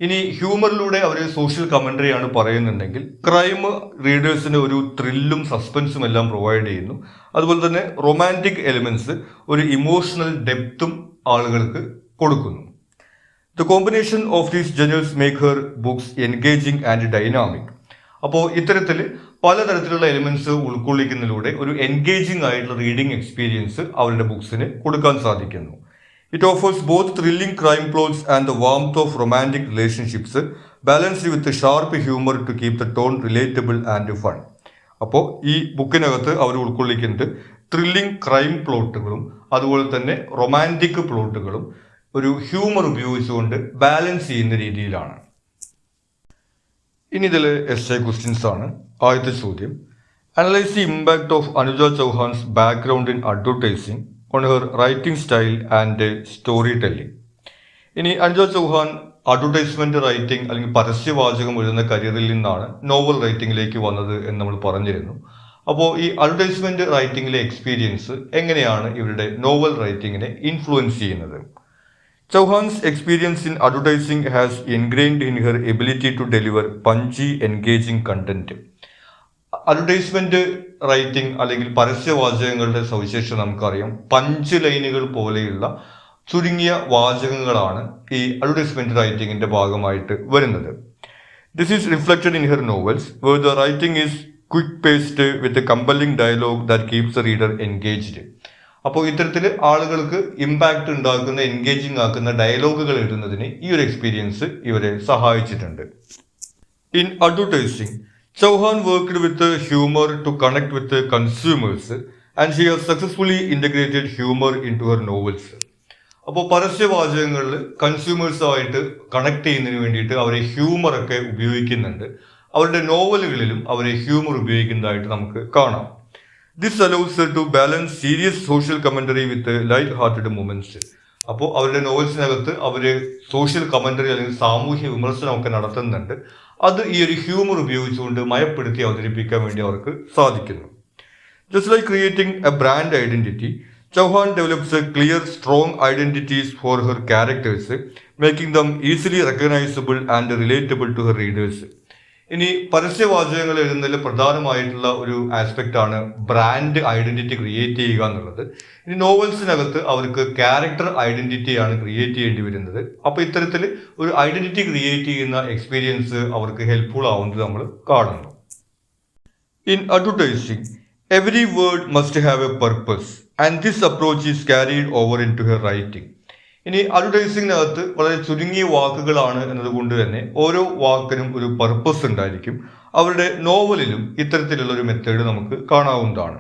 ഇനി ഹ്യൂമറിലൂടെ അവർ സോഷ്യൽ കമന്ററി ആണ് പറയുന്നുണ്ടെങ്കിൽ ക്രൈം റീഡേഴ്സിന് ഒരു ത്രില്ലും സസ്പെൻസും എല്ലാം പ്രൊവൈഡ് ചെയ്യുന്നു. അതുപോലെ തന്നെ റൊമാൻറ്റിക് എലിമെന്റ്സ് ഒരു ഇമോഷണൽ ഡെപ്തും ആളുകൾക്ക് കൊടുക്കുന്നു. The combination of these genres make her books engaging and dynamic. അപ്പോൾ ഇത്തരത്തിൽ പലതരത്തിലുള്ള എലിമെന്റ്സ് ഉൾക്കൊള്ളിക്കുന്നതിലൂടെ ഒരു എൻഗേജിംഗ് ആയിട്ടുള്ള റീഡിംഗ് എക്സ്പീരിയൻസ് അവരുടെ ബുക്സിന് കൊടുക്കാൻ സാധിക്കുന്നു. It offers both thrilling crime plots and the warmth of romantic relationships, balanced with a sharp humor to keep the tone relatable and fun. അപ്പോൾ ഈ ബുക്കിനകത്ത് അവർ ഉൾക്കൊള്ളിക്കുന്നത് ത്രില്ലിംഗ് ക്രൈം പ്ലോട്ടുകളും അതുപോലെ തന്നെ റൊമാൻറ്റിക് പ്ലോട്ടുകളും ഒരു ഹ്യൂമർ ഉപയോഗിച്ചുകൊണ്ട് ബാലൻസ് ചെയ്യുന്ന രീതിയിലാണ്. ഇനി ഇതിൽ എസ്സേ ക്വസ്റ്റ്യൻസ് ആണ്. ആദ്യത്തെ ചോദ്യം, analyse the impact of Anuja Chauhan's background in advertising on her writing style and story telling. ഇനി അനുജ ചൗഹാൻ അഡ്വർടൈസ്മെന്റ് റൈറ്റിംഗ് അല്ലെങ്കിൽ പരസ്യവാചകം എഴുതുന്ന കരിയറിൽ നിന്നാണ് നോവൽ റൈറ്റിംഗിലേക്ക് വന്നത് എന്ന് നമ്മൾ പറഞ്ഞിരുന്നു. അപ്പോൾ ഈ അഡ്വർടൈസ്മെന്റ് റൈറ്റിംഗിലെ എക്സ്പീരിയൻസ് എങ്ങനെയാണ് ഇവരുടെ നോവൽ റൈറ്റിംഗിനെ ഇൻഫ്ലുവൻസ് ചെയ്യുന്നത്? Chauhan's experience in advertising has ingrained in her ability to deliver punchy, engaging content. Advertisement writing അല്ലെങ്കിൽ പരസ്യവാചകങ്ങളുടെ സവിശേഷത നമുക്കറിയാം. പഞ്ച് ലൈനുകൾ പോലെയുള്ള ചുരുങ്ങിയ വാചകങ്ങളാണ് ഈ അഡ്വർടൈസ്മെന്റ് റൈറ്റിംഗിന്റെ ഭാഗമായിട്ട് വരുന്നത്. This is reflected in her novels, where the writing is quick-paced with a compelling dialogue that keeps the reader engaged. അപ്പോൾ ഇത്തരത്തിൽ ആളുകൾക്ക് ഇമ്പാക്റ്റ് ഉണ്ടാക്കുന്ന, എൻഗേജിങ് ആക്കുന്ന ഡയലോഗുകൾ എഴുതുന്നതിന് ഈ ഒരു എക്സ്പീരിയൻസ് ഇവരെ സഹായിച്ചിട്ടുണ്ട്. In advertising, Chauhan worked with humour to connect with consumers and she has successfully integrated humour in to her novels. അപ്പോൾ പരസ്യവാചകങ്ങളിൽ കൺസ്യൂമേഴ്സുമായിട്ട് കണക്ട് ചെയ്യുന്നതിന് വേണ്ടിയിട്ട് അവരെ ഹ്യൂമറൊക്കെ ഉപയോഗിക്കുന്നുണ്ട്. അവരുടെ നോവലുകളിലും അവരെ ഹ്യൂമർ ഉപയോഗിക്കുന്നതായിട്ട് നമുക്ക് കാണാം. This allows her to balance serious social commentary with light-hearted moments. അപ്പോൾ അവരുടെ നോവൽസിനകത്ത് അവർ സോഷ്യൽ കമന്ററി അല്ലെങ്കിൽ സാമൂഹ്യ വിമർശനമൊക്കെ നടത്തുന്നുണ്ട്. അത് ഈ ഒരു ഹ്യൂമർ ഉപയോഗിച്ചുകൊണ്ട് മയപ്പെടുത്തി അവതരിപ്പിക്കാൻ വേണ്ടി അവർക്ക് സാധിക്കുന്നു. Just like creating a brand identity, Chauhan develops a clear, strong identities for her characters, making them easily recognizable and relatable to her readers. ഇനി പരസ്യവാചകങ്ങൾ എഴുതുന്നതിൽ പ്രധാനമായിട്ടുള്ള ഒരു ആസ്പെക്റ്റ് ആണ് ബ്രാൻഡ് ഐഡന്റിറ്റി ക്രിയേറ്റ് ചെയ്യുക എന്നുള്ളത്. ഇനി നോവൽസിനകത്ത് അവർക്ക് ക്യാരക്ടർ ഐഡന്റിറ്റിയാണ് ക്രിയേറ്റ് ചെയ്യേണ്ടി വരുന്നത്. അപ്പോൾ ഇത്തരത്തിൽ ഒരു ഐഡന്റിറ്റി ക്രിയേറ്റ് ചെയ്യുന്ന എക്സ്പീരിയൻസ് അവർക്ക് ഹെൽപ്ഫുൾ ആവുന്നത് നമ്മൾ കാണുന്നു. In advertising every word must have a purpose and this approach is carried over in to her writing. ഇനി അഡ്വർടൈസിങ്ങിനകത്ത് വളരെ ചുരുങ്ങിയ വാക്കുകളാണ് എന്നതുകൊണ്ട് തന്നെ ഓരോ വാക്കിനും ഒരു പർപ്പസ് ഉണ്ടായിരിക്കും. അവരുടെ നോവലിലും ഇത്തരത്തിലുള്ള ഒരു മെത്തേഡ് നമുക്ക് കാണാവുന്നതാണ്.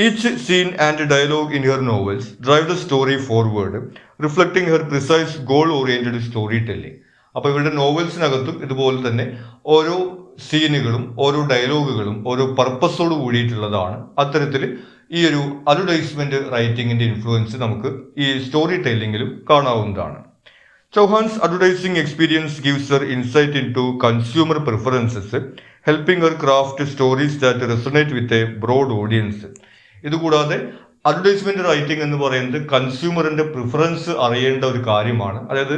Each scene and dialogue in her novels drive the story forward, reflecting her precise goal oriented story telling. അപ്പോൾ ഇവരുടെ നോവൽസിനകത്തും ഇതുപോലെ തന്നെ ഓരോ സീനുകളും ഓരോ ഡയലോഗുകളും ഓരോ പർപ്പസോട് കൂടിയിട്ടുള്ളതാണ്. അത്തരത്തിൽ ഈ ഒരു അഡ്വർടൈസ്മെന്റ് റൈറ്റിംഗിന്റെ ഇൻഫ്ലുവൻസ് നമുക്ക് ഈ സ്റ്റോറി ടെല്ലിംഗിലും കാണാവുന്നതാണ്. Chauhan's advertising experience gives her insight into consumer preferences, helping her craft stories that resonate with a broad audience. ഇതുകൂടാതെ അഡ്വർടൈസ്മെന്റ് റൈറ്റിംഗ് എന്ന് പറയുന്നത് കൺസ്യൂമറിന്റെ പ്രിഫറൻസ് അറിയേണ്ട ഒരു കാര്യമാണ്. അതായത്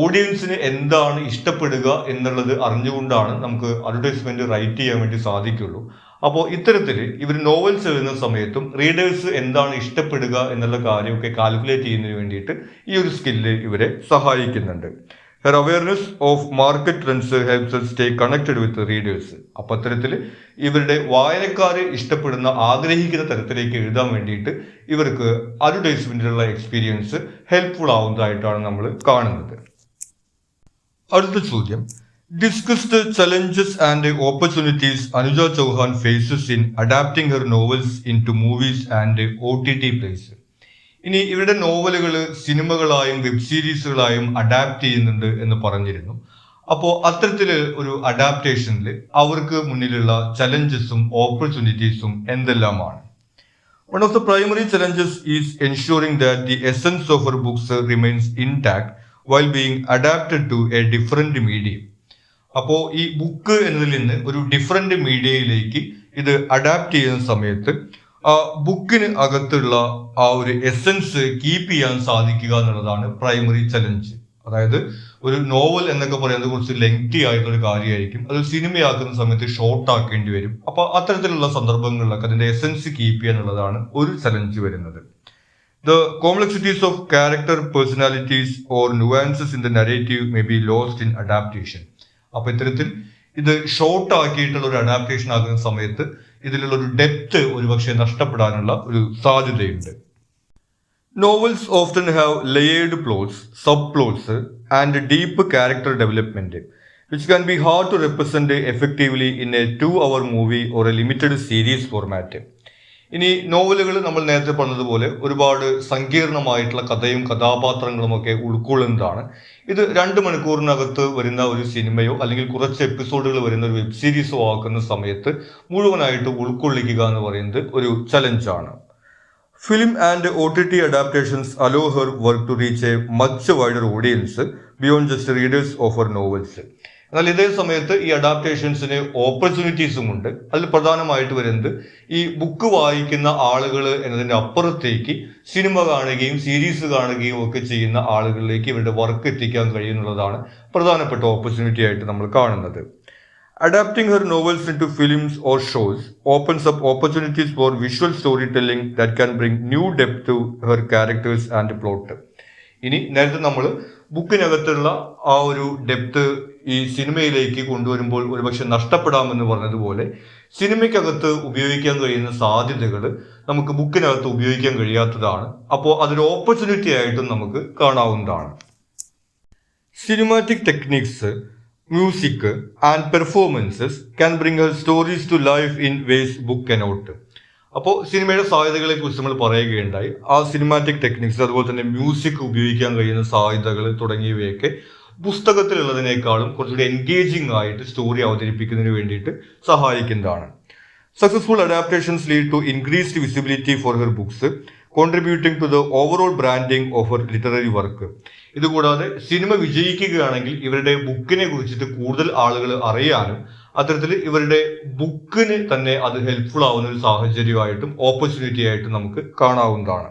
ഓഡിയൻസിന് എന്താണ് ഇഷ്ടപ്പെടുക എന്നുള്ളത് അറിഞ്ഞുകൊണ്ടാണ് നമുക്ക് അഡ്വർടൈസ്മെന്റ് റൈറ്റ് ചെയ്യാൻ വേണ്ടി സാധിക്കുള്ളൂ. അപ്പോൾ ഇത്തരത്തിൽ ഇവർ നോവൽസ് എഴുതുന്ന സമയത്തും റീഡേഴ്സ് എന്താണ് ഇഷ്ടപ്പെടുക എന്നുള്ള കാര്യമൊക്കെ കാൽക്കുലേറ്റ് ചെയ്യുന്നതിന് വേണ്ടിയിട്ട് ഈ ഒരു സ്കില്ല് ഇവരെ സഹായിക്കുന്നുണ്ട്. Her awareness of market trends helps us stay connected with readers. അപ്പോൾ അത്തരത്തിൽ ഇവരുടെ വായനക്കാർ ഇഷ്ടപ്പെടുന്ന ആഗ്രഹിക്കുന്ന തരത്തിലേക്ക് എഴുതാൻ വേണ്ടിയിട്ട് ഇവർക്ക് അഡ്വർടൈസ്മെന്റിലുള്ള എക്സ്പീരിയൻസ് ഹെൽപ്ഫുൾ ആവുന്നതായിട്ടാണ് നമ്മൾ കാണുന്നത്. അടുത്ത ചോദ്യം, discuss the challenges and opportunities Anuja Chauhan faces in adapting her novels in to movies and OTT plays. ഇനി ഇവരുടെ നോവലുകൾ സിനിമകളായും വെബ് സീരീസുകളായും അഡാപ്റ്റ് ചെയ്യുന്നുണ്ട് എന്ന് പറഞ്ഞിരുന്നു. അപ്പോൾ അത്തരത്തിൽ ഒരു അഡാപ്റ്റേഷനിൽ അവർക്ക് മുന്നിലുള്ള ചലഞ്ചസും ഓപ്പർച്യൂണിറ്റീസും എന്തെല്ലാമാണ്? One of the primary challenges is ensuring that the essence of her books remains intact while being adapted to a different medium. അപ്പോൾ ഈ ബുക്ക് എന്നതിൽ നിന്ന് ഒരു ഡിഫറെന്റ് മീഡിയയിലേക്ക് ഇത് അഡാപ്റ്റ് ചെയ്യുന്ന സമയത്ത് ആ ബുക്കിന് അകത്തുള്ള ആ ഒരു എസൻസ് കീപ്പ് ചെയ്യാൻ സാധിക്കുക എന്നുള്ളതാണ് പ്രൈമറി ചലഞ്ച്. അതായത് ഒരു നോവൽ എന്നൊക്കെ പറയുന്നത് കുറച്ച് ലെങ്തി ആയിട്ടുള്ള ഒരു കാര്യമായിരിക്കും. അത് സിനിമയാക്കുന്ന സമയത്ത് ഷോർട്ട് ആക്കേണ്ടി വരും. അപ്പോൾ അത്തരത്തിലുള്ള സന്ദർഭങ്ങളിലൊക്കെ അതിന്റെ എസൻസ് കീപ്പ് ചെയ്യുക എന്നുള്ളതാണ് ഒരു ചലഞ്ച് വരുന്നത്. The complexities of character personalities or nuances in the narrative may be lost in adaptation. അപ്പോൾ ഇത്തരത്തിൽ ഇത് ഷോർട്ട് ആക്കിയിട്ടുള്ള ഒരു അഡാപ്റ്റേഷൻ ആകുന്ന സമയത്ത് ഇതിലുള്ള ഒരു ഡെപ്ത് ഒരുപക്ഷെ നഷ്ടപ്പെടാനുള്ള ഒരു സാധ്യതയുണ്ട്. Novels often have layered plots, sub plots and deep character development which can be hard to represent effectively in a 2-hour movie or a limited series format. ഇനി നോവലുകൾ നമ്മൾ നേരത്തെ പറഞ്ഞതുപോലെ ഒരുപാട് സങ്കീർണമായിട്ടുള്ള കഥയും കഥാപാത്രങ്ങളും ഒക്കെ ഉൾക്കൊള്ളുന്നതാണ്. ഇത് 2 മണിക്കൂറിനകത്ത് വരുന്ന ഒരു സിനിമയോ അല്ലെങ്കിൽ കുറച്ച് എപ്പിസോഡുകൾ വരുന്ന ഒരു വെബ് സീരീസോ ആക്കുന്ന സമയത്ത് മുഴുവനായിട്ട് ഉൾക്കൊള്ളിക്കുക എന്ന് പറയുന്നത് ഒരു ചലഞ്ചാണ്. Film and OTT adaptations allow her work to reach a much wider audience beyond just readers of her novels. എന്നാൽ ഇതേ സമയത്ത് ഈ അഡാപ്റ്റേഷൻസിന് ഓപ്പർച്യൂണിറ്റീസും ഉണ്ട്. അതിൽ പ്രധാനമായിട്ട് വരുന്നത് ഈ ബുക്ക് വായിക്കുന്ന ആളുകൾ എന്നതിൻ്റെ അപ്പുറത്തേക്ക് സിനിമ കാണുകയും സീരീസ് കാണുകയും ഒക്കെ ചെയ്യുന്ന ആളുകളിലേക്ക് ഇവരുടെ വർക്ക് എത്തിക്കാൻ കഴിയുന്നുള്ളതാണ് പ്രധാനപ്പെട്ട ഓപ്പർച്യൂണിറ്റി ആയിട്ട് നമ്മൾ കാണുന്നത്. Adapting her novels into films or shows opens up opportunities for visual storytelling that can bring new depth to her characters and plot. ഇനി നേരത്തെ നമ്മൾ ബുക്കിനകത്തുള്ള ആ ഒരു ഡെപ്ത് ഈ സിനിമയിലേക്ക് കൊണ്ടുവരുമ്പോൾ ഒരുപക്ഷെ നഷ്ടപ്പെടാമെന്ന് പറഞ്ഞതുപോലെ സിനിമയ്ക്കകത്ത് ഉപയോഗിക്കാൻ കഴിയുന്ന സാധ്യതകൾ നമുക്ക് ബുക്കിനകത്ത് ഉപയോഗിക്കാൻ കഴിയാത്തതാണ്. അപ്പോൾ അതൊരു ഓപ്പർച്യൂണിറ്റി ആയിട്ടും നമുക്ക് കാണാവുന്നതാണ്. Cinematic techniques, music and performances can bring her stories to life in ways book cannot. അപ്പോൾ സിനിമയുടെ സാധ്യതകളെ കുറിച്ച് നമ്മൾ പറയുകയുണ്ടായി. ആ സിനിമാറ്റിക് ടെക്നിക്സ് അതുപോലെ തന്നെ മ്യൂസിക് ഉപയോഗിക്കാൻ കഴിയുന്ന സാധ്യതകൾ തുടങ്ങിയവയൊക്കെ പുസ്തകത്തിലുള്ളതിനേക്കാളും കുറച്ചുകൂടി എൻഗേജിങ് ആയിട്ട് സ്റ്റോറി അവതരിപ്പിക്കുന്നതിന് വേണ്ടിയിട്ട് സഹായിക്കുന്നതാണ്. Successful adaptations lead to increased visibility for her books, contributing to the overall branding of her literary work. ഇതുകൂടാതെ സിനിമ വിജയിക്കുകയാണെങ്കിൽ ഇവരുടെ ബുക്കിനെ കുറിച്ചിട്ട് കൂടുതൽ ആളുകൾ അറിയാനും അത്തരത്തിൽ ഇവരുടെ ബുക്കിന് തന്നെ അത് ഹെൽപ്ഫുൾ ആവുന്ന ഒരു സാഹചര്യമായിട്ടും ഓപ്പർച്യൂണിറ്റി ആയിട്ടും നമുക്ക് കാണാവുന്നതാണ്.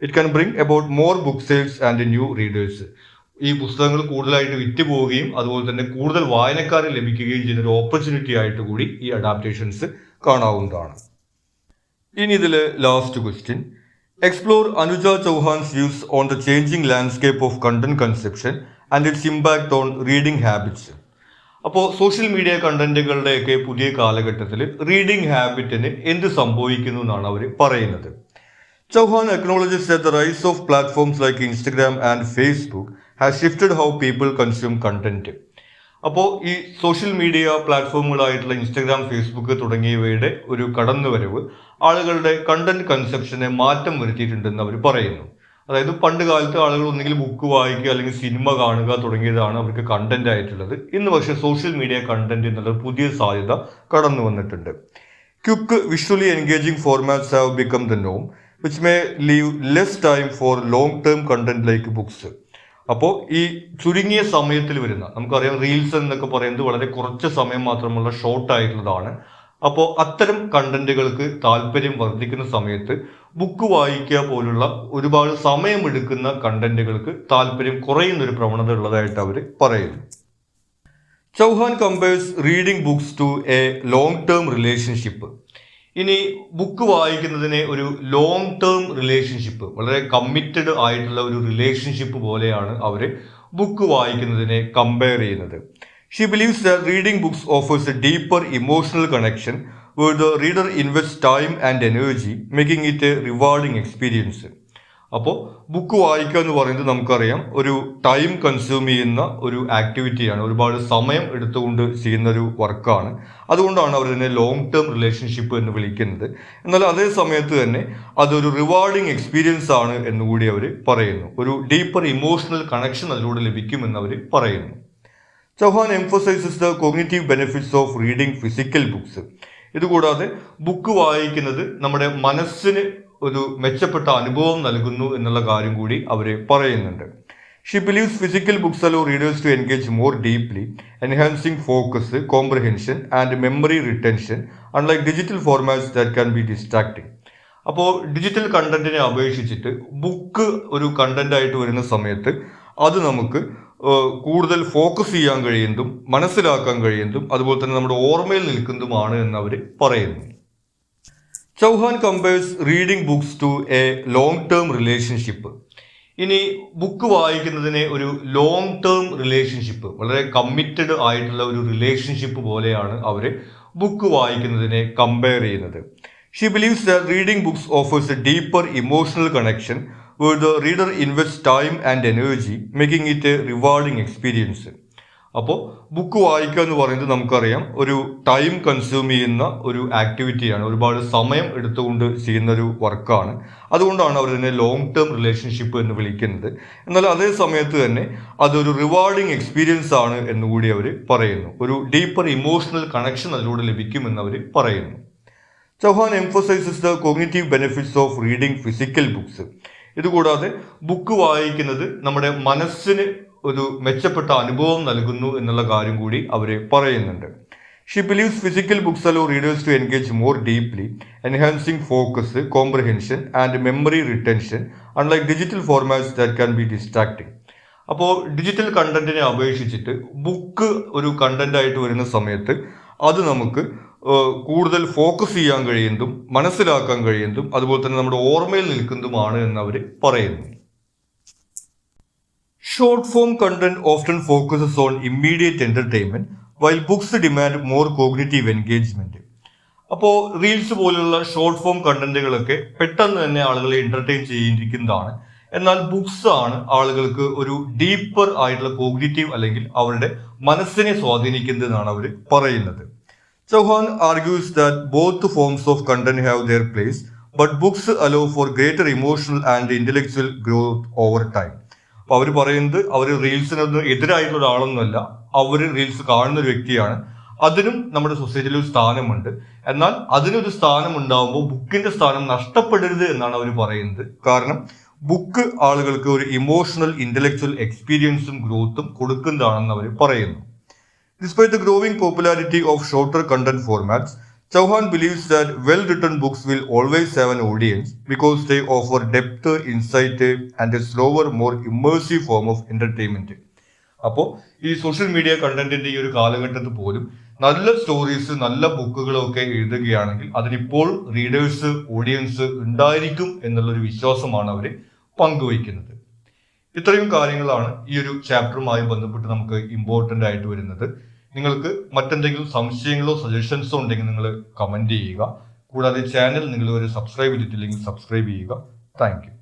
It can bring about more book sales and new readers. ഈ പുസ്തകങ്ങൾ കൂടുതലായിട്ട് വിറ്റ് പോവുകയും അതുപോലെ തന്നെ കൂടുതൽ വായനക്കാരെ ലഭിക്കുകയും ചെയ്യുന്ന ഒരു ഓപ്പർച്യൂണിറ്റി ആയിട്ട് കൂടി ഈ അഡാപ്റ്റേഷൻസ് കാണാവുന്നതാണ്. ഇനി ഇതിലെ last question. Explore Anuja Chauhan's views on the changing landscape of content conception and its impact on reading habits. അപ്പോൾ സോഷ്യൽ മീഡിയ കണ്ടന്റുകളുടെയൊക്കെ പുതിയ കാലഘട്ടത്തിൽ റീഡിംഗ് ഹാബിറ്റിന് എന്ത് സംഭവിക്കുന്നു എന്നാണ് അവർ പറയുന്നത്. Chauhan acknowledges that the rise of platforms like Instagram and Facebook has shifted how people consume content. അപ്പോൾ ഈ സോഷ്യൽ മീഡിയ പ്ലാറ്റ്ഫോമുകളായിട്ടുള്ള ഇൻസ്റ്റഗ്രാം, ഫേസ്ബുക്ക് തുടങ്ങിയവയുടെ ഒരു കടന്നുവരവ് ആളുകളുടെ കണ്ടന്റ് കൺസെപ്ഷനെ മാറ്റം വരുത്തിയിട്ടുണ്ടെന്ന് അവർ പറയുന്നു. അതായത് പണ്ട് കാലത്ത് ആളുകൾ ഒന്നുകിൽ ബുക്ക് വായിക്കുക അല്ലെങ്കിൽ സിനിമ കാണുക തുടങ്ങിയതാണ് അവർക്ക് കണ്ടന്റ് ആയിട്ടുള്ളത്. ഇന്ന് പക്ഷേ സോഷ്യൽ മീഡിയ കണ്ടന്റ് എന്നുള്ള പുതിയ സാധ്യത കടന്നു വന്നിട്ടുണ്ട്. Quick visually engaging formats have become the നോം which may leave less time for long-term content like books. അപ്പോൾ ഈ ചുരുങ്ങിയ സമയത്തിൽ വരുന്ന, നമുക്കറിയാം റീൽസ് എന്നൊക്കെ പറയുന്നത് വളരെ കുറച്ച് സമയം മാത്രമുള്ള ഷോർട്ട് ആയിട്ടുള്ളതാണ്. അപ്പോൾ അത്തരം കണ്ടന്റുകൾക്ക് താല്പര്യം വർദ്ധിക്കുന്ന സമയത്ത് ബുക്ക് വായിക്കുക പോലുള്ള ഒരുപാട് സമയമെടുക്കുന്ന കണ്ടന്റുകൾക്ക് താല്പര്യം കുറയുന്ന ഒരു പ്രവണത ഉള്ളതായിട്ട് അവർ പറയുന്നു. Chauhan compares reading books to a long term relationship. ഇനി ബുക്ക് വായിക്കുന്നതിനെ ഒരു ലോങ് ടേം റിലേഷൻഷിപ്പ്, വളരെ കമ്മിറ്റഡ് ആയിട്ടുള്ള ഒരു റിലേഷൻഷിപ്പ് പോലെയാണ് അവർ ബുക്ക് വായിക്കുന്നതിനെ കമ്പയർ ചെയ്യുന്നത്. She believes that reading books offers a deeper emotional connection where the reader invests time and energy, making it a rewarding experience. അപ്പോൾ ബുക്ക് വായിക്കുക എന്ന് പറയുന്നത് നമുക്കറിയാം ഒരു ടൈം കൺസ്യൂം ചെയ്യുന്ന ഒരു ആക്ടിവിറ്റിയാണ്, ഒരുപാട് സമയം എടുത്തുകൊണ്ട് ചെയ്യുന്ന ഒരു വർക്കാണ്. അതുകൊണ്ടാണ് അവർ ഇതിനെ ലോങ് ടേം റിലേഷൻഷിപ്പ് എന്ന് വിളിക്കുന്നത്. എന്നാൽ അതേ സമയത്ത് തന്നെ അതൊരു റിവാർഡിങ് എക്സ്പീരിയൻസ് ആണ് എന്നുകൂടി അവർ പറയുന്നു. ഒരു ഡീപ്പർ ഇമോഷണൽ കണക്ഷൻ അതിലൂടെ ലഭിക്കുമെന്ന് അവർ പറയുന്നു. Chauhan emphasizes the cognitive benefits of reading physical books. ഇതുകൂടാതെ ബുക്ക് വായിക്കുന്നത് നമ്മുടെ മനസ്സിന് ഒരു മെച്ചപ്പെട്ട അനുഭവം നൽകുന്നു എന്നുള്ള കാര്യം കൂടി അവർ പറയുന്നുണ്ട്. She believes physical books allow readers to engage more deeply, enhancing focus, comprehension and memory retention, unlike digital formats that can be distracting. അപ്പോൾ ഡിജിറ്റൽ കണ്ടന്റിനെ അപേക്ഷിച്ചിട്ട് ബുക്ക് ഒരു കണ്ടന്റ് ആയിട്ട് വരുന്ന സമയത്ത് അത് നമുക്ക് കൂടുതൽ ഫോക്കസ് ചെയ്യാൻ കഴിയുന്നതും മനസ്സിലാക്കാൻ കഴിയുന്നതും അതുപോലെ തന്നെ നമ്മുടെ ഓർമ്മയിൽ നിൽക്കുന്നതുമാണ് എന്ന് അവർ പറയുന്നു. Chauhan compares reading books to a long term relationship. ഇനി ബുക്ക് വായിക്കുന്നതിനെ ഒരു ലോങ് ടേം റിലേഷൻഷിപ്പ്, വളരെ കമ്മിറ്റഡ് ആയിട്ടുള്ള ഒരു റിലേഷൻഷിപ്പ് പോലെയാണ് അവർ ബുക്ക് വായിക്കുന്നതിനെ കമ്പയർ ചെയ്യുന്നത്. She believes that reading books offers a deeper emotional connection where the reader invests time and energy, making it a rewarding experience. അപ്പോൾ ബുക്ക് വായിക്കുക എന്ന് പറയുന്നത് നമുക്കറിയാം ഒരു ടൈം കൺസ്യൂം ചെയ്യുന്ന ഒരു ആക്ടിവിറ്റിയാണ്, ഒരുപാട് സമയം എടുത്തുകൊണ്ട് ചെയ്യുന്ന ഒരു വർക്കാണ്. അതുകൊണ്ടാണ് അവർ ഇതിനെ ലോങ് ടേം റിലേഷൻഷിപ്പ് എന്ന് വിളിക്കുന്നത്. എന്നാൽ അതേ സമയത്ത് തന്നെ അതൊരു റിവാർഡിങ് എക്സ്പീരിയൻസ് ആണ് എന്നുകൂടി അവർ പറയുന്നു. ഒരു ഡീപ്പർ ഇമോഷണൽ കണക്ഷൻ അതിലൂടെ ലഭിക്കുമെന്ന് അവർ പറയുന്നു. Chauhan emphasizes the cognitive benefits of reading physical books. ഇതുകൂടാതെ ബുക്ക് വായിക്കുന്നത് നമ്മുടെ മനസ്സിന് ഒരു മെച്ചപ്പെട്ട അനുഭവം നൽകുന്നു എന്നുള്ള കാര്യം കൂടി അവർ പറയുന്നുണ്ട്. She believes physical books allow readers to engage more deeply, enhancing focus, comprehension and memory retention, unlike digital formats that can be distracting. അപ്പോൾ ഡിജിറ്റൽ കണ്ടന്റിനെ അപേക്ഷിച്ചിട്ട് ബുക്ക് ഒരു കണ്ടന്റ് ആയിട്ട് വരുന്ന സമയത്ത് അത് നമുക്ക് കൂടുതൽ ഫോക്കസ് ചെയ്യാൻ കഴിയുന്നതും മനസ്സിലാക്കാൻ കഴിയുന്നതും അതുപോലെ തന്നെ നമ്മുടെ ഓർമ്മയിൽ നിൽക്കുന്നതുമാണ് എന്ന് അവർ പറയുന്നു. Short form content often focuses on immediate entertainment while books demand more cognitive engagement. അപ്പോൾ റീൽസ് പോലുള്ള ഷോർട്ട് ഫോം കണ്ടന്റുകളൊക്കെ പെട്ടെന്ന് തന്നെ ആളുകളെ എന്റർടൈൻ ചെയ്തിരിക്കുന്നതാണ്. എന്നാൽ ബുക്സ് ആണ് ആളുകൾക്ക് ഒരു ഡീപ്പർ ആയിട്ടുള്ള കോഗ്നിറ്റീവ് അല്ലെങ്കിൽ അവരുടെ മനസ്സിനെ സ്വാധീനിക്കുന്നതെന്നാണ് അവർ പറയുന്നത്. Chauhan argues that both forms of content have their place, but books allow for greater emotional and intellectual growth over time. അപ്പോൾ അവർ പറയുന്നത് അവർ റീൽസിനൊന്നും എതിരായിട്ടുള്ള ഒരാളൊന്നുമല്ല, അവർ റീൽസ് കാണുന്ന ഒരു വ്യക്തിയാണ്. അതിനും നമ്മുടെ സൊസൈറ്റിയിൽ ഒരു സ്ഥാനമുണ്ട്. എന്നാൽ അതിനൊരു സ്ഥാനം ഉണ്ടാകുമ്പോൾ ബുക്കിന്റെ സ്ഥാനം നഷ്ടപ്പെടരുത് എന്നാണ് അവർ പറയുന്നത്. കാരണം ബുക്ക് ആളുകൾക്ക് ഒരു ഇമോഷണൽ ഇന്റലക്ച്വൽ എക്സ്പീരിയൻസും ഗ്രോത്തും കൊടുക്കുന്നതാണെന്ന് അവർ പറയുന്നു. Despite the growing popularity of shorter content formats, Chauhan believes that well-written books will always have an audience because they offer depth, insight, and a slower, more immersive form of entertainment. അപ്പോൾ ഈ social media കണ്ടന്റിന്റെ ഈ ഒരു കാലഘട്ടത്തിൽ പോലും നല്ല stories, നല്ല ബുക്കുകളൊക്കെ എഴുതുകയാണെങ്കിൽ അതിനിപ്പോൾ റീഡേഴ്സ്, ഓഡിയൻസ് ഉണ്ടായിരിക്കും എന്നുള്ളൊരു വിശ്വാസമാണ് അവർ പങ്കുവയ്ക്കുന്നത്. ഇത്രയും കാര്യങ്ങളാണ് ഈ ഒരു ചാപ്റ്ററുമായി ബന്ധപ്പെട്ട് നമുക്ക് ഇമ്പോർട്ടൻ്റ് ആയിട്ട് വരുന്നത്. നിങ്ങൾക്ക് മറ്റെന്തെങ്കിലും സംശയങ്ങളോ സജഷൻസോ ഉണ്ടെങ്കിൽ നിങ്ങൾ കമൻറ്റ് ചെയ്യുക. കൂടാതെ ചാനൽ നിങ്ങൾ ഒരു സബ്സ്ക്രൈബ് ചെയ്തിട്ടില്ലെങ്കിൽ സബ്സ്ക്രൈബ് ചെയ്യുക. Thank you.